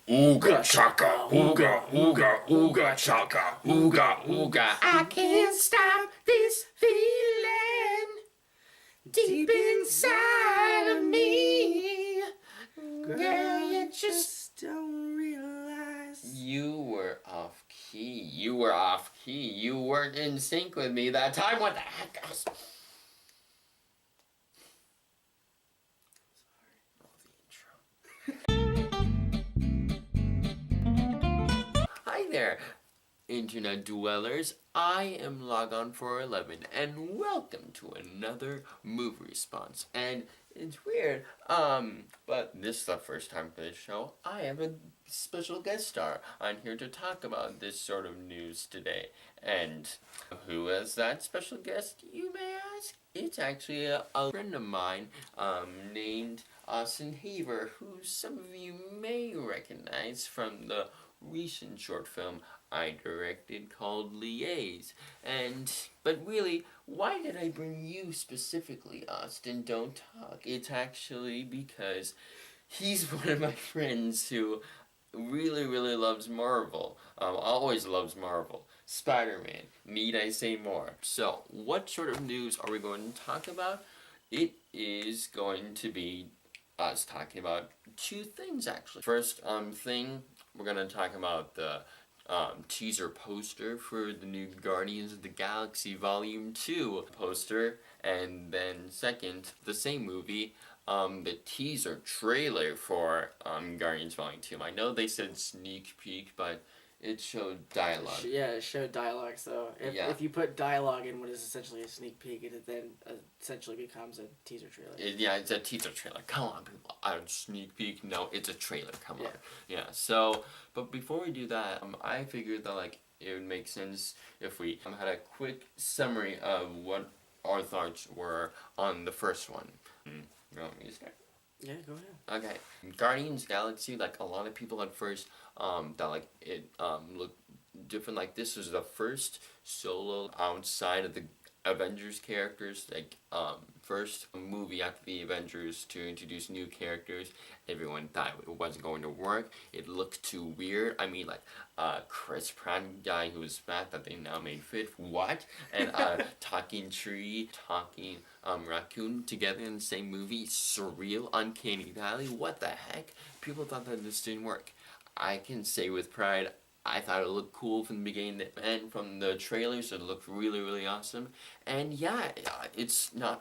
Ooga chaka, ooga, ooga, ooga chaka, ooga, ooga. I can't stop this feeling deep inside of me. Girl, you just don't realize. You were off key. You were off key. You weren't in sync with me that time. What the heck? Sorry. Hi there, Internet dwellers. I am Logon411, and welcome to another movie response. And it's weird, but this is the first time for this show. I have a special guest star on here to talk about this sort of news today. And who is that special guest, you may ask? It's actually a friend of mine, named Austin Haver, who some of you may recognize from the recent short film I directed called Liaise. But really, why did I bring you specifically, Austin? Don't talk. It's actually because he's one of my friends who really loves Marvel. Always loves Marvel. Spider-Man. Need I say more? So, what sort of news are we going to talk about? It is going to be us talking about two things, actually. First thing, we're going to talk about the teaser poster for the new Guardians of the Galaxy Volume 2 poster, and then second, the same movie, the teaser trailer for Guardians Volume 2. I know they said sneak peek, but it showed dialogue. Yeah, it showed dialogue, so if you put dialogue in what is essentially a sneak peek, it then essentially becomes a teaser trailer. Yeah, it's a teaser trailer. Come on, people. A sneak peek? No, it's a trailer. Come on. Yeah, so, but before we do that, I figured that, it would make sense if we had a quick summary of what our thoughts were on the first one. You want me to start? Yeah, go ahead. Okay. Guardians Galaxy, a lot of people at first, that, it, looked different. This was the first solo outside of the Avengers characters, first movie after the Avengers to introduce new characters. Everyone thought it wasn't going to work. It looked too weird. I mean, Chris Pratt guy who was fat that they now made fit. What? And talking tree, talking raccoon together in the same movie. Surreal, uncanny valley. What the heck? People thought that this didn't work. I can say with pride, I thought it looked cool from the beginning to end. From the trailers, it looked really awesome. And yeah,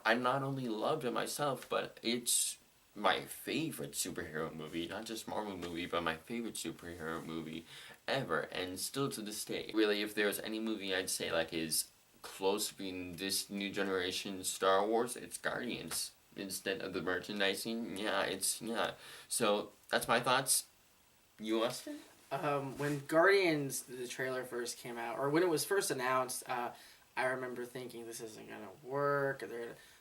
I not only loved it myself, but it's my favorite superhero movie. Not just Marvel movie, but my favorite superhero movie ever. And still to this day. Really, if there's any movie I'd say is close to being this new generation Star Wars, it's Guardians. Instead of the merchandising, yeah. So, that's my thoughts. You, Austin? When Guardians, the trailer first came out, or when it was first announced, I remember thinking this isn't going to work.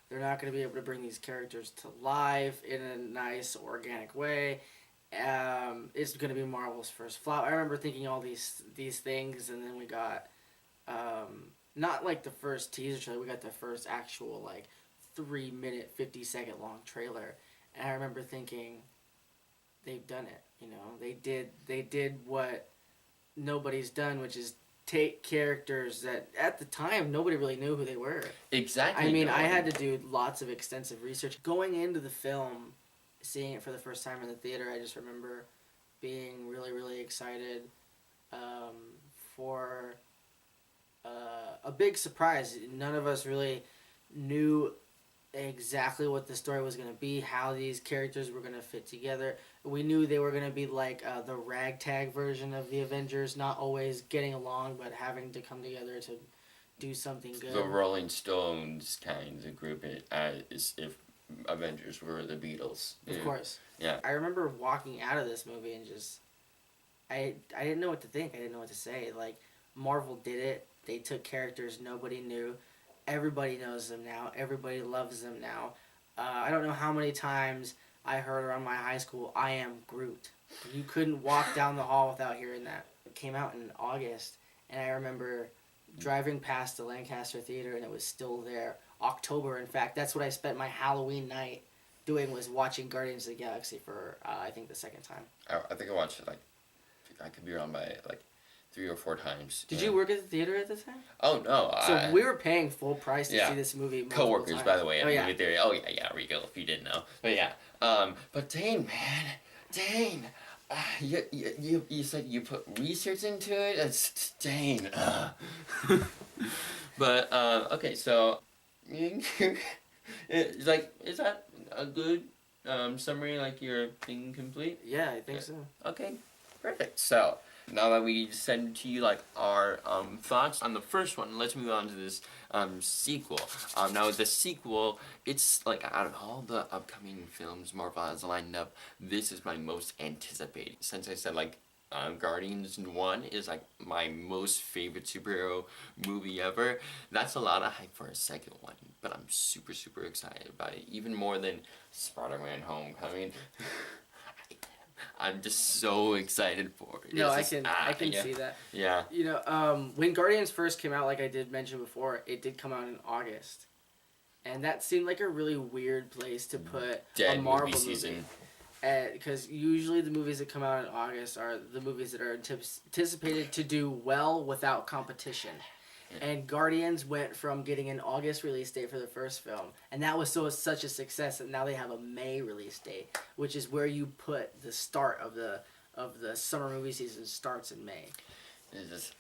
They're not going to be able to bring these characters to life in a nice, organic way. It's going to be Marvel's first flop. I remember thinking all these things, and then we got, not the first teaser trailer, we got the first actual, 3-minute, 50-second long trailer. And I remember thinking, they've done it. They did what nobody's done, which is take characters that at the time nobody really knew who they were. Exactly. I mean, I had to do lots of extensive research going into the film, seeing it for the first time in the theater. I just remember being really excited for a big surprise. None of us really knew exactly what the story was going to be, how these characters were going to fit together. We knew they were going to be the ragtag version of the Avengers, not always getting along, but having to come together to do something good. The Rolling Stones kind of group as if Avengers were the Beatles. Of course. Yeah. I remember walking out of this movie and just, I didn't know what to think. I didn't know what to say. Marvel did it. They took characters nobody knew. Everybody knows them now. Everybody loves them now. I don't know how many times I heard around my high school, I am Groot. You couldn't walk down the hall without hearing that. It came out in August, and I remember driving past the Lancaster Theater, and it was still there. October, in fact. That's what I spent my Halloween night doing, was watching Guardians of the Galaxy for, I think, the second time. I think I watched it I could be wrong by like 3 or 4 times. Did Yeah. you work at the theater at the time? Oh no. So we were paying full price to Yeah. see this movie. Multiple Coworkers, times. by the way, at Oh yeah. movie theater. Oh yeah, Rico. If you didn't know, but yeah. But Dane, man, Dane. You said you put research into it. That's Dane. But okay, so it's like, is that a good summary? Like your thing complete? Yeah, I think so. Okay, perfect. So now that we send to you like our thoughts on the first one, let's move on to this sequel. Now with the sequel, it's like out of all the upcoming films Marvel has lined up, this is my most anticipated. Since I said like Guardians 1 is like my most favorite superhero movie ever. That's a lot of hype for a second one, but I'm super excited about it, even more than Spider-Man Homecoming. I'm just so excited for it. No, It's just, I can yeah. see that. Yeah. You know, when Guardians first came out, like I did mention before, it did come out in August, and that seemed like a really weird place to put Dead a Marvel movie season. Because usually the movies that come out in August are the movies that are anticipated to do well without competition. And Guardians went from getting an August release date for the first film, and that was such a success that now they have a May release date, which is where you put the start of the summer movie season starts in May. It's just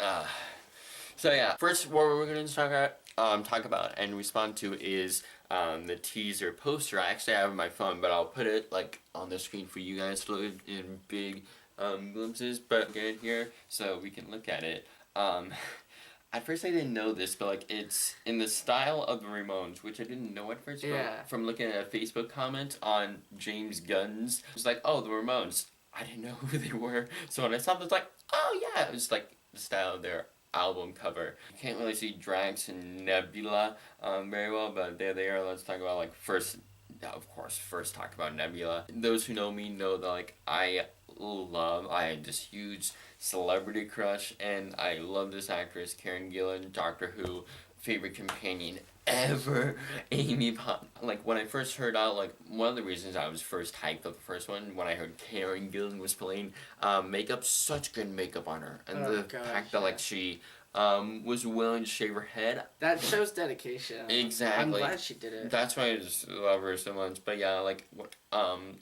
So yeah, first what we're going to talk about and respond to is the teaser poster. I actually have it on my phone, but I'll put it like on the screen for you guys to look in big glimpses. But get it here so we can look at it. At first I didn't know this, but like it's in the style of the Ramones, which I didn't know at first. Yeah. But from looking at a Facebook comment on James Gunn's, it was like, oh, the Ramones. I didn't know who they were, so when I saw them, it was like, oh yeah, it was like the style of their album cover. You can't really see Drax and Nebula very well, but there they are. Let's talk about like first talk about Nebula. Those who know me know that like I have this huge celebrity crush, and I love this actress, Karen Gillan, Doctor Who, favorite companion ever, Amy Pond. Like when I first heard out, like one of the reasons I was first hyped of the first one, when I heard Karen Gillan was playing makeup, such good makeup on her, and fact that like she was willing to shave her head. That shows dedication. Exactly. I'm glad she did it. That's why I just love her so much. But yeah, like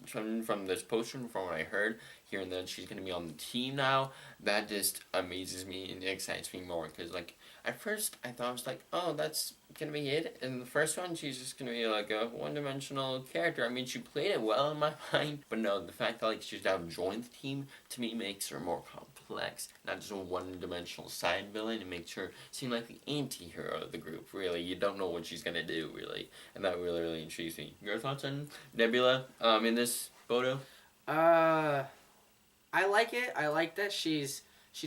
from this poster, from what I heard, hearing that she's gonna be on the team now, that just amazes me and excites me more. Cause like at first I thought I was like, oh, that's gonna be it. And the first one, she's just gonna be like a one-dimensional character. I mean, she played it well in my mind, but no, the fact that like she's now joined the team to me makes her more complex, not just a one-dimensional side villain. It makes her seem like the anti-hero of the group. Really, you don't know what she's gonna do, really, and that really intrigues me. Your thoughts on Nebula in this photo? I like it. I like that she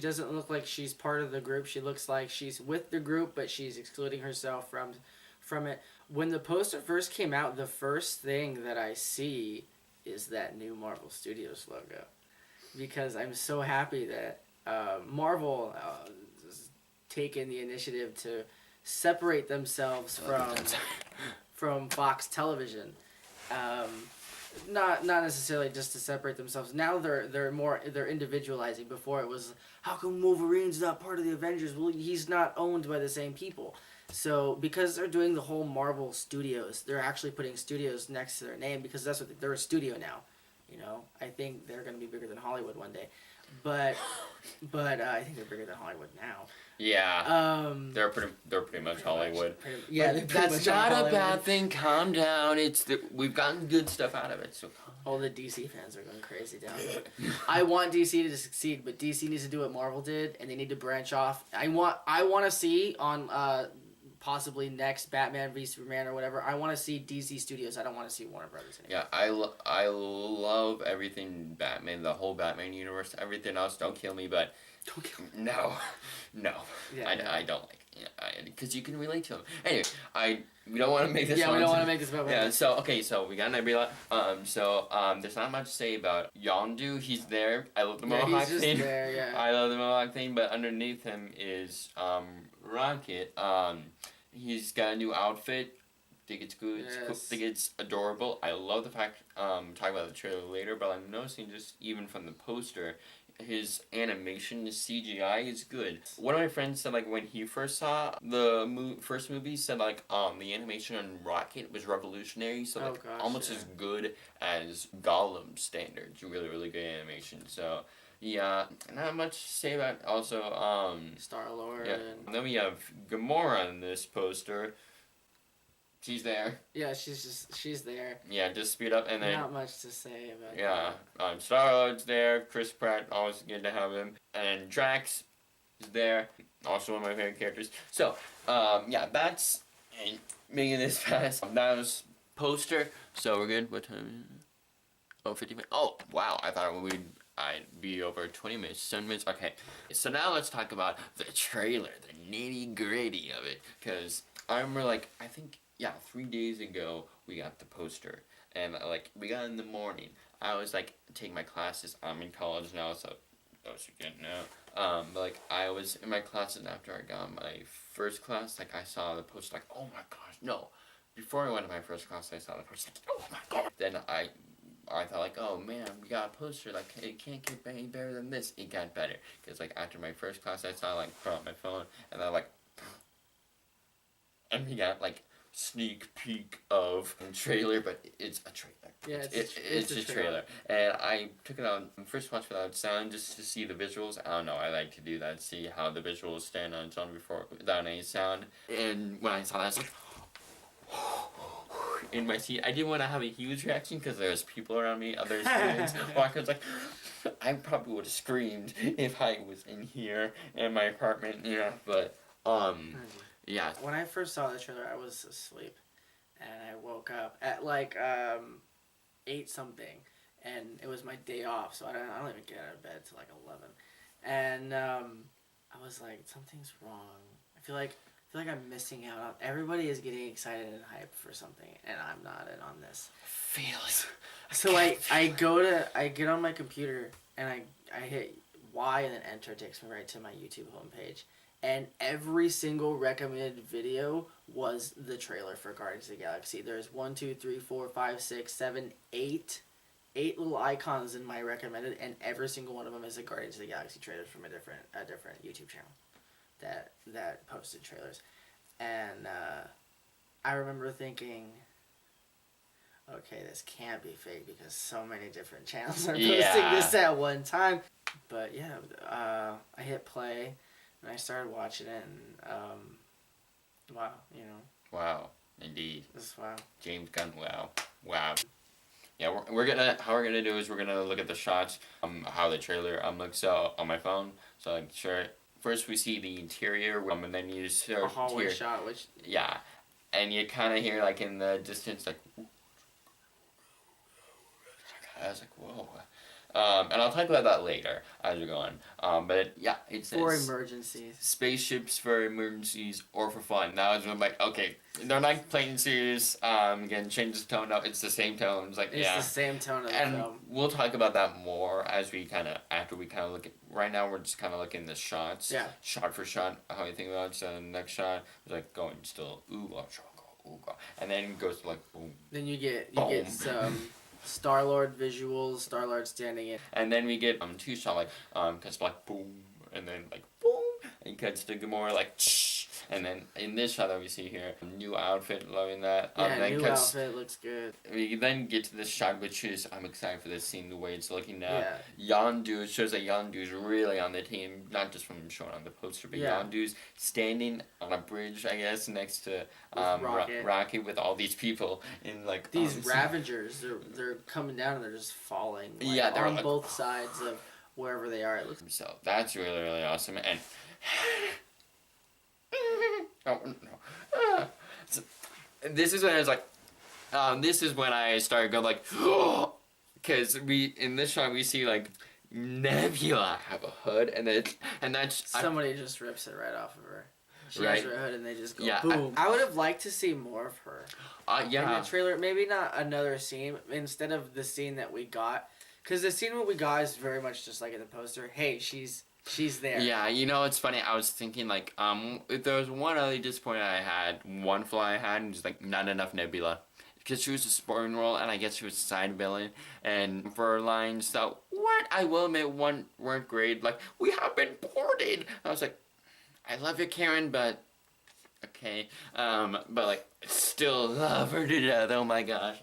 doesn't look like she's part of the group. She looks like she's with the group, but she's excluding herself from it. When the poster first came out, the first thing that I see is that new Marvel Studios logo, because I'm so happy that Marvel has taken the initiative to separate themselves from Fox Television. Not necessarily just to separate themselves. Now they're individualizing. Before it was, how come Wolverine's not part of the Avengers? Well, he's not owned by the same people. So because they're doing the whole Marvel Studios, they're actually putting studios next to their name, because that's what they're a studio now. You know, I think they're going to be bigger than Hollywood one day. But I think they're bigger than Hollywood now. Yeah. They're pretty much Hollywood. That's not a bad thing. Calm down. We've gotten good stuff out of it. So all the DC fans are going crazy down there. I want DC to succeed, but DC needs to do what Marvel did, and they need to branch off. I want to see on possibly next Batman v Superman or whatever. I want to see DC Studios. I don't want to see Warner Brothers anymore. Yeah, I love everything Batman, the whole Batman universe, everything else. Don't kill me, but don't kill me. No. Yeah, I don't like it. Because you can relate to him. Anyway, we don't want to make this. Yeah, we don't want to make this about. Yeah. So we got Nebula. There's not much to say about Yondu. He's there. I love the Mohawk he's thing. Just there, yeah. I love the Mohawk thing, but underneath him is Rocket. He's got a new outfit. Think it's good. Yes. It's cool. Think it's adorable. I love the fact. Talk about the trailer later, but I'm noticing just even from the poster, his animation, his CGI is good. One of my friends said like when he first saw the first movie, said like the animation on Rocket was revolutionary, so like almost as good as Gollum standards. Really really good animation. So yeah, not much to say about it. Also Star-Lord. Yeah. And then we have Gamora on this poster. She's there. Yeah, she's there. Yeah, just speed up and then. Not much to say about. Yeah, Star-Lord's there. Chris Pratt, always good to have him. And Drax is there. Also one of my favorite characters. So, yeah, that's and making this fast. That was poster. So we're good. What time is it? Oh, 50 minutes. Oh, wow. I thought I'd be over 20 minutes, 7 minutes. Okay. So now let's talk about the trailer, the nitty gritty of it. Because I remember, like, I think, yeah, 3 days ago, we got the poster. And, like, we got it in the morning. I was, like, taking my classes. I'm in college now, so those you didn't know. But, like, I was in my classes after I got my first class. Like, I saw the poster, like, oh my gosh, no. Before I went to my first class, I saw the poster, like, oh my god. Then I thought like, oh man, we got a poster, like it can't get any better than this. It got better, because like after my first class I saw, like, put on my phone, and then like, and we got like sneak peek of a trailer, but it's a trailer. Yeah, it's a trailer. And I took it on first watch without sound just to see the visuals. I don't know, I like to do that, see how the visuals stand on its own before without any sound. And when I saw that, I was like, in my seat. I didn't want to have a huge reaction because there was people around me, other students walking. I was like, I probably would have screamed if I was in here in my apartment, you know. But yeah. When I first saw the trailer, I was asleep, and I woke up at like 8 something, and it was my day off, so I don't even get out of bed till like 11, and I was like, something's wrong. I feel like I'm missing out on. Everybody is getting excited and hyped for something, and I'm not in on this. Feel it. So I get on my computer and I hit Y and then enter. It takes me right to my YouTube homepage, and every single recommended video was the trailer for Guardians of the Galaxy. There's 1, 2, 3, 4, 5, 6, 7, 8 little icons in my recommended, and every single one of them is a Guardians of the Galaxy trailer from a different YouTube channel that posted trailers. And I remember thinking, okay, this can't be fake because so many different channels are posting this at one time. But yeah, I hit play and I started watching it, and wow, you know. Wow, indeed. Just wow. James Gunn, wow. Yeah, how we're gonna do is we're gonna look at the shots, how the trailer looks on my phone. So like, sure. First we see the interior, and then you start a hallway shot, which yeah, and you kind of hear like in the distance like. I was like, whoa. And I'll talk about that later as we go on. But yeah, it says for emergencies, spaceships for emergencies or for fun. Now I'm like, okay, they're not playing serious. Again, change the tone. No, it's the same tone. It's like it's the same tone of the and film. We'll talk about that more as we after we look at. Right now, we're just kind of looking at the shots. Yeah. Shot for shot, how you think about it. So the next shot is like going still ooh, and then it goes to like boom. Then you get some Star-Lord visuals, Star-Lord standing in. And then we get 2 shots like cuts like boom, and then like boom, and cuts to Gamora like shh. And then in this shot that we see here, new outfit, loving that. Then new outfit looks good. We then get to this shot, which is I'm excited for this scene, the way it's looking now. Yeah. Yondu shows that Yondu's really on the team, not just from showing on the poster, but Yondu's standing on a bridge, I guess, next to Rocket with all these people in like these Ravagers. They're coming down and they're just falling. Like, they're on both sides of wherever they are. It looks so that's really really awesome. And oh no. So, this is when I was like, this is when I started going like, because in this shot we see like Nebula have a hood, and that's somebody just rips it right off of her. She right? has her hood, and they just go boom. I would have liked to see more of her. In the trailer, maybe not another scene instead of the scene that we got, because the scene what we got is very much just like in the poster. Hey, she's there. Yeah, you know, it's funny. I was thinking, like, if there was one other disappointment I had, one flaw I had, and just, like, not enough Nebula. because she was a supporting role, and I guess she was a side villain. And for her lines that, what I will admit, one weren't great. Like, we have been boarded. I was like, I love you, Karen, but okay. But like, still love her to death. Oh my gosh.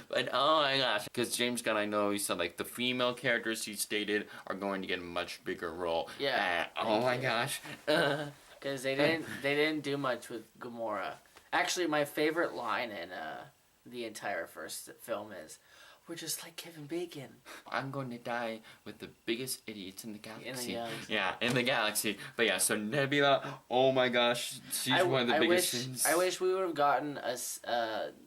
But oh my gosh, because James Gunn, I know he said like the female characters he stated are going to get a much bigger role. Yeah. Oh my gosh. Because they didn't do much with Gamora. Actually, my favorite line in the entire first film is, "We're just like Kevin Bacon." I'm going to die with the biggest idiots in the galaxy. In the galaxy. Yeah, in the galaxy. But yeah, so Nebula, oh my gosh, she's one of the biggest things. I wish we would have gotten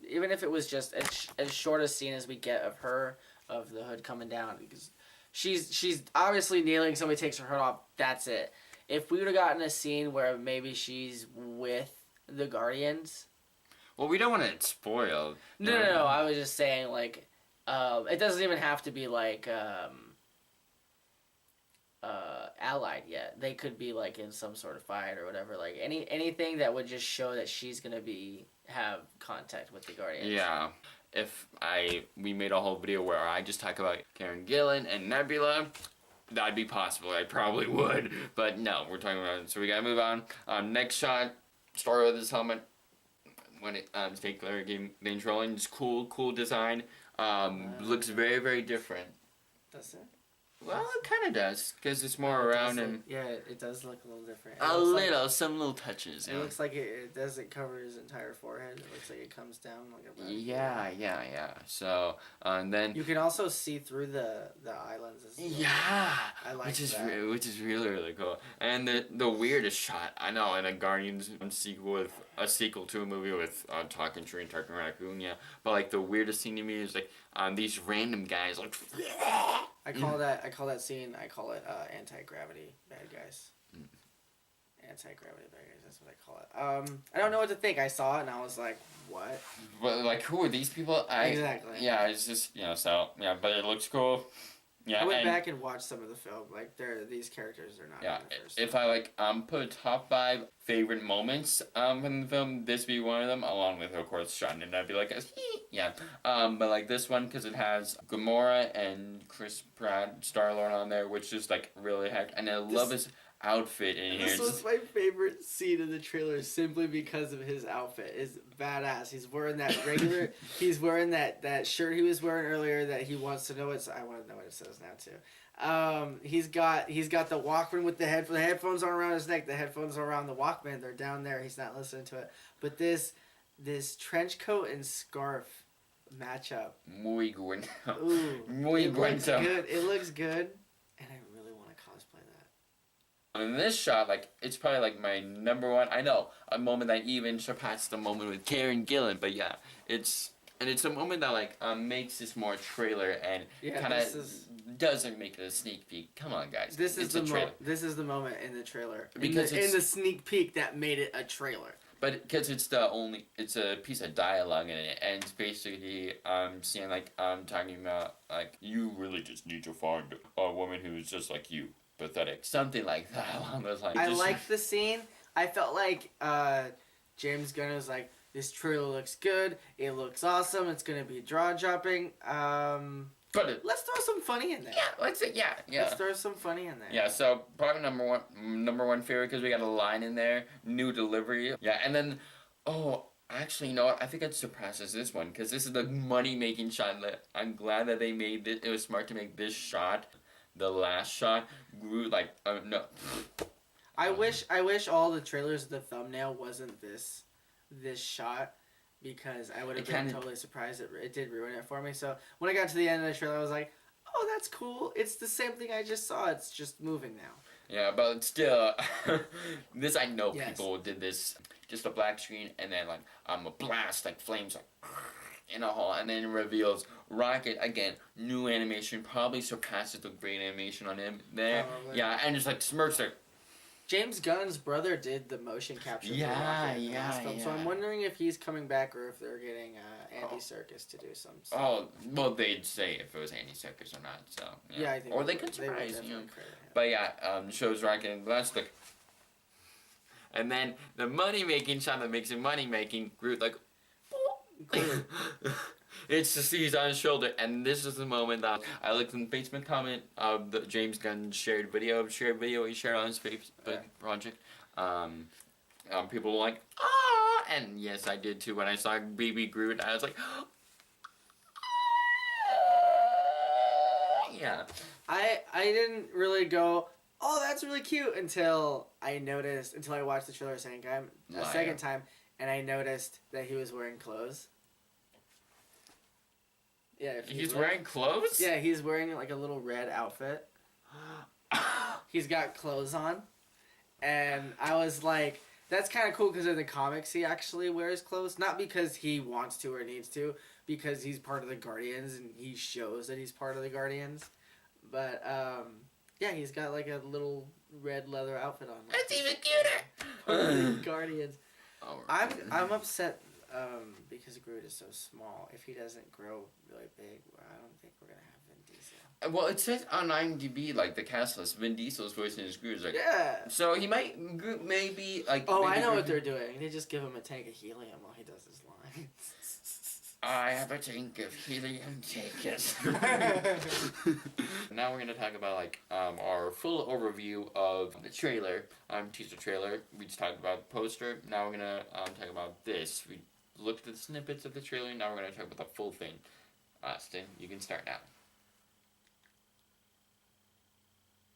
even if it was just as short a scene as we get of her, of the hood coming down, because she's obviously kneeling, somebody takes her hood off, that's it. If we would have gotten a scene where maybe she's with the Guardians. Well, we don't want it spoiled. No, I was just saying, like, it doesn't even have to be like allied yet. They could be like in some sort of fight or whatever. Like anything that would just show that she's gonna have contact with the Guardians. Yeah. If we made a whole video where I just talk about Karen Gillan and Nebula, that'd be possible. I probably would. But no, we're talking about it. So we gotta move on. Next shot, story with this helmet. When it St. Clair game controlling, it's cool design. Looks very, very different. Does it? Well, it kind of does, because it's more around and... Yeah, it does look a little different. Some little touches. It looks like it doesn't cover his entire forehead. It looks like it comes down like a back. Yeah. So, and then... You can also see through the eye lenses. Yeah! I like which that. Which is really, really cool. And the weirdest shot, I know, in a Guardians sequel to a movie with Talking Tree and Talking Raccoon, yeah. But, like, the weirdest thing to me is, like, these random guys, like... I call that scene, anti-gravity bad guys. Anti-gravity bad guys, that's what I call it. I don't know what to think. I saw it and I was like, what? But, like, who are these people? Exactly. Yeah, it's just, but it looks cool. Yeah, I went back and watched some of the film. Like, these characters are not in the first if film. I, put a top 5 favorite moments, from the film, this be one of them, along with, of course, Sean, and I'd be like, yeah. But, like, this one, because it has Gamora and Chris Pratt, Star-Lord on there, which is, like, really heck, and I love his outfit in here. This was my favorite scene in the trailer simply because of his outfit. It's badass. He's wearing that regular. He's wearing that shirt he was wearing earlier that he wants to know. I want to know what it says now too. He's got the Walkman with the headphones aren't around his neck. The headphones are around the Walkman. They're down there. He's not listening to it. But this trench coat and scarf matchup. Muy bueno. Ooh, Muy it bueno. looks good. It looks good, and I really want to cosplay that. In this shot, like, it's probably, like, my number one, I know, a moment that even surpassed the moment with Karen Gillan, but yeah, it's a moment that, like, makes this more trailer and kind of doesn't make it a sneak peek. Come on, guys. This is the moment in the trailer. Because in the sneak peek that made it a trailer. But because it's a piece of dialogue in it, and it's basically saying, like, talking about, like, you really just need to find a woman who's just like you. Pathetic. Something like that along those lines. I liked the scene. I felt like James Gunn was like, this trailer looks good. It looks awesome. It's going to be jaw-dropping. But let's throw some funny in there. Yeah, Let's throw some funny in there. Yeah, so probably number one favorite because we got a line in there. New delivery. Yeah, and then, actually, you know what? I think it surpasses this one because this is the money-making shot. I'm glad that they made it. It was smart to make this shot. The last shot, Groot, like, no. I wish all the trailers, the thumbnail wasn't this shot, because I would have been totally surprised. It did ruin it for me. So when I got to the end of the trailer, I was like, oh, that's cool. It's the same thing I just saw. It's just moving now. Yeah, but still, this, I know people did this, just a black screen, and then, like, a blast, like, flames, like, in a hole, and then it reveals Rocket again. New animation, probably surpasses the great animation on him there. Probably. Yeah, and just like smirks like. James Gunn's brother did the motion capture. For Rocket in the last film, so I'm wondering if he's coming back or if they're getting Andy Serkis to do some stuff. Oh, well, they'd say if it was Andy Serkis or not. So yeah, I think. Or they could surprise you. But yeah, shows Rocket and that's like. And then the money making shot that makes it money making, Groot like. Groot. It's just he's on his shoulder, and this is the moment that I looked in the basement comment of the James Gunn shared video he shared on his Facebook project. People were like, ah, and yes, I did too. When I saw Baby Groot, I was like, yeah. I didn't really go, oh, that's really cute until I watched the trailer a second time, and I noticed that he was wearing clothes. Yeah, He's wearing clothes? Yeah, he's wearing like a little red outfit. He's got clothes on, and I was like, that's kind of cool because in the comics he actually wears clothes, not because he wants to or needs to, because he's part of the Guardians and he shows that he's part of the Guardians. But yeah, he's got like a little red leather outfit on. That's even cuter. Part of the Guardians. Oh, I'm upset because Groot is so small. If he doesn't grow really big, I don't think we're gonna have Vin Diesel. Well, it says on IMDb, like, the cast list, Vin Diesel's voicing his Groot. Like, Yeah. so he might, maybe, like... Oh, maybe I know what they're doing. They just give him a tank of helium while he does his line. I have a tank of helium, take it. Now we're going to talk about, like, our full overview of the trailer, teaser trailer. We just talked about the poster. Now we're going to talk about this. We looked at the snippets of the trailer. Now we're going to talk about the full thing. Austin, you can start now.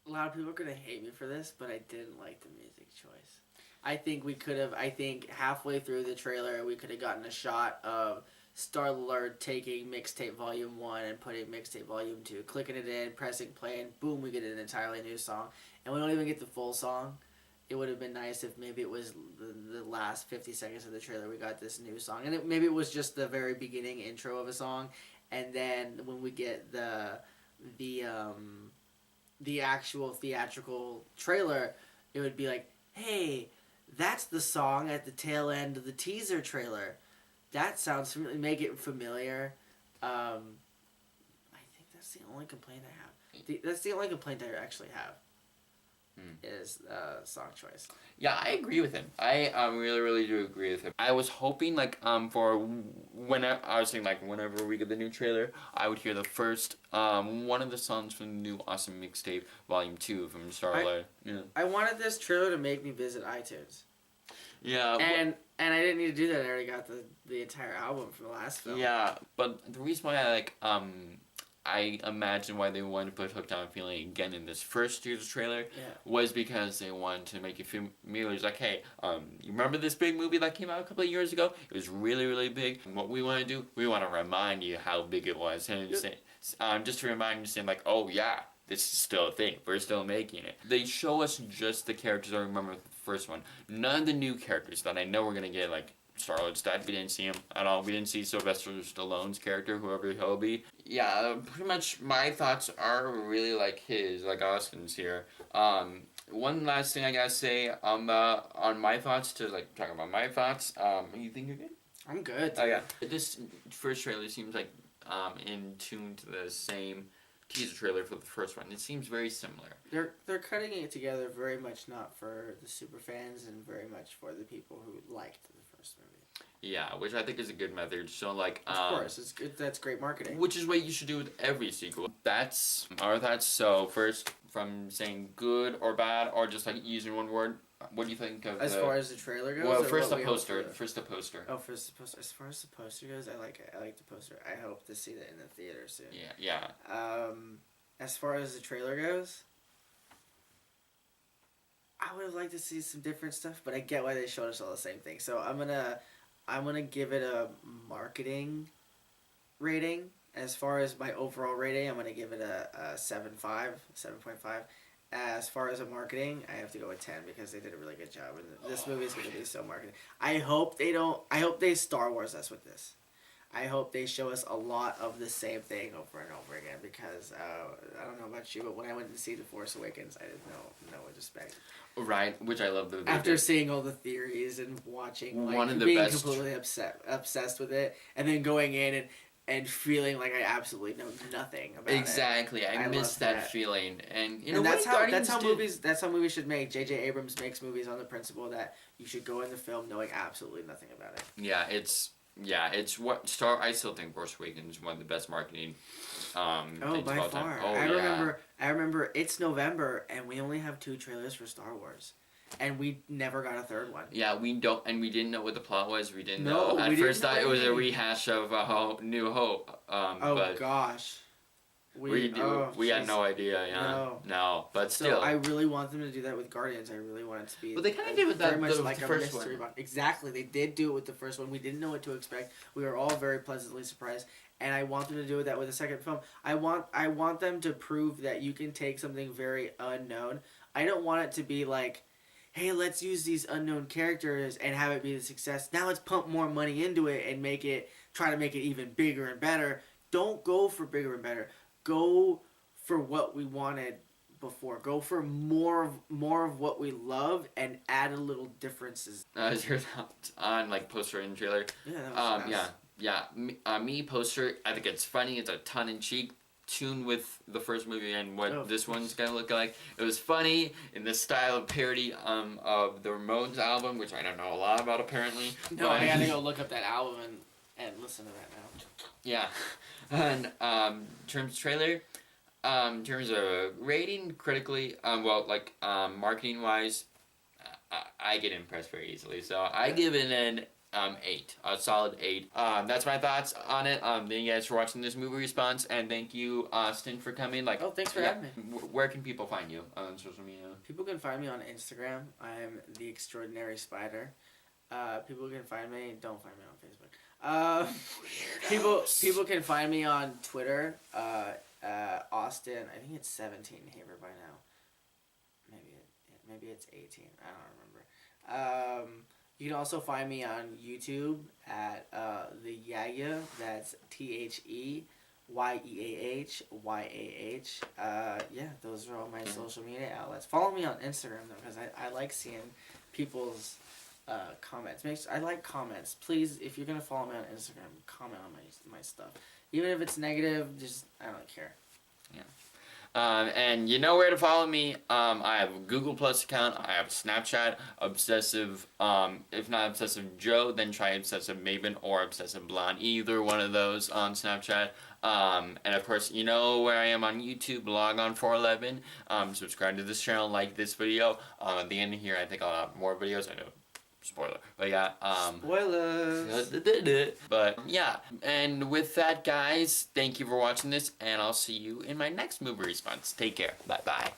A lot of people are going to hate me for this, but I didn't like the music choice. I think halfway through the trailer, we could have gotten a shot of Star-Lord taking Mixtape Volume 1 and putting Mixtape Volume 2, clicking it in, pressing play, and boom, we get an entirely new song. And we don't even get the full song. It would have been nice if maybe it was the last 50 seconds of the trailer we got this new song. And maybe it was just the very beginning intro of a song, and then when we get the actual theatrical trailer, it would be like, hey, that's the song at the tail end of the teaser trailer. That sounds familiar. Make it familiar. I think that's the only complaint I have. That's the only complaint I actually have. Is song choice. Yeah, I agree with him. I really, really do agree with him. I was hoping, like, for whenever we get the new trailer, I would hear the first one of the songs from the new Awesome Mixtape Volume 2 from Star-Lord. Yeah. I wanted this trailer to make me visit iTunes. Yeah. And I didn't need to do that. I already got the entire album from the last film. Yeah, but the reason why I imagine why they wanted to put Hooked on Feeling again in this first year's trailer was because they wanted to make it familiar. It's like, hey, you remember this big movie that came out a couple of years ago? It was really, really big. And what we want to do, we want to remind you how big it was. And just to remind you, saying like, oh yeah, this is still a thing. We're still making it. They show us just the characters I remember the first one. None of the new characters that I know we're going to get, like, Star-Lord's dad, we didn't see him at all. We didn't see Sylvester Stallone's character, whoever he'll be. Yeah, pretty much my thoughts are really like his, like Austin's here. One last thing I gotta say on my thoughts, to like talk about my thoughts. You think you're good? I'm good. Oh yeah. This first trailer seems like in tune to the same teaser trailer for the first one. It seems very similar. They're cutting it together very much not for the super fans and very much for the people who liked the first movie. Yeah, which I think is a good method. So like, of course, it's good. That's great marketing. Which is what you should do with every sequel. That's our thoughts. So first, from saying good or bad, or just like using one word, what do you think of as far as the trailer goes? Well, first the poster. First the poster. Oh, first the poster. As far as the poster goes, I like it. I like the poster. I hope to see that in the theater soon. Yeah. As far as the trailer goes, I would have liked to see some different stuff, but I get why they showed us all the same thing. So I'm gonna give it a marketing rating. As far as my overall rating, I'm gonna give it a 7.5. As far as a marketing, I have to go with 10 because they did a really good job. And this movie is going to be so marketed. I hope they Star Wars us with this. I hope they show us a lot of the same thing over and over again because I don't know about you, but when I went to see The Force Awakens, I didn't know what to expect. Right, which I love. After seeing all the theories and watching, like, one of the being best completely obsessed with it, and then going in and feeling like I absolutely know nothing about it. Exactly, I miss that feeling, and that's how movies should make. J.J. Abrams makes movies on the principle that you should go in the film knowing absolutely nothing about it. Yeah, it's Yeah, it's what I still think Force Awakens is one of the best marketing Oh, things of by all time. far. Oh I yeah. remember it's November and we only have 2 trailers for Star Wars. And we never got a third one. Yeah, we don't, and we didn't know what the plot was. We didn't know. No, At we didn't first, know thought it was a anything. rehash of New Hope. Oh But gosh. Oh we had jeez. no idea. Yeah, No. no, but So still. I really want them to do that with Guardians. I really want it to be Well, they kind of did with very that much the like a first mystery one. box. Exactly, they did do it with the first one. We didn't know what to expect. We were all very pleasantly surprised, and I want them to do that with the second film. I want them to prove that you can take something very unknown. I don't want it to be like, hey, let's use these unknown characters and have it be a success. Now let's pump more money into it and try to make it even bigger and better. Don't go for bigger and better. Go for what we wanted before. Go for more of what we love and add a little differences. Is your thoughts on like poster and trailer? Yeah, that was fast. Yeah. Me poster. I think it's funny. It's a tongue in cheek tune with the first movie and what this one's gonna look like. It was funny in the style of parody of the Ramones album, which I don't know a lot about apparently. No, I gotta go look up that album and listen to that now. Yeah, and in terms of trailer, in terms of rating critically, marketing wise, I get impressed very easily. So I give it an 8, a solid 8. That's my thoughts on it. Thank you guys for watching this movie response, and thank you, Austin, for coming. Oh, thanks for having me. Where can people find you on social media? People can find me on Instagram. I'm the Extraordinary Spider. People can find me. Don't find me on Facebook. People can find me on Twitter. Austin. I think it's 17 Haver by now. Maybe it's 18. I don't remember. You can also find me on YouTube at the Yaya. That's TheYeahYah. Yeah, those are all my social media outlets. Follow me on Instagram though, because I like seeing people's comments. I like comments. Please, if you're gonna follow me on Instagram, comment on my stuff. Even if it's negative, just I don't care. Yeah. And you know where to follow me. I have a Google Plus account. I have Snapchat. Obsessive, if not Obsessive Joe, then try Obsessive Maven or Obsessive Blonde. Either one of those on Snapchat. And of course, you know where I am on YouTube. Log on 411. Subscribe to this channel. Like this video. At the end of here, I think I'll have more videos. I know. Spoiler. But yeah, Spoilers. But yeah, and with that, guys, thank you for watching this, and I'll see you in my next movie response. Take care. Bye-bye.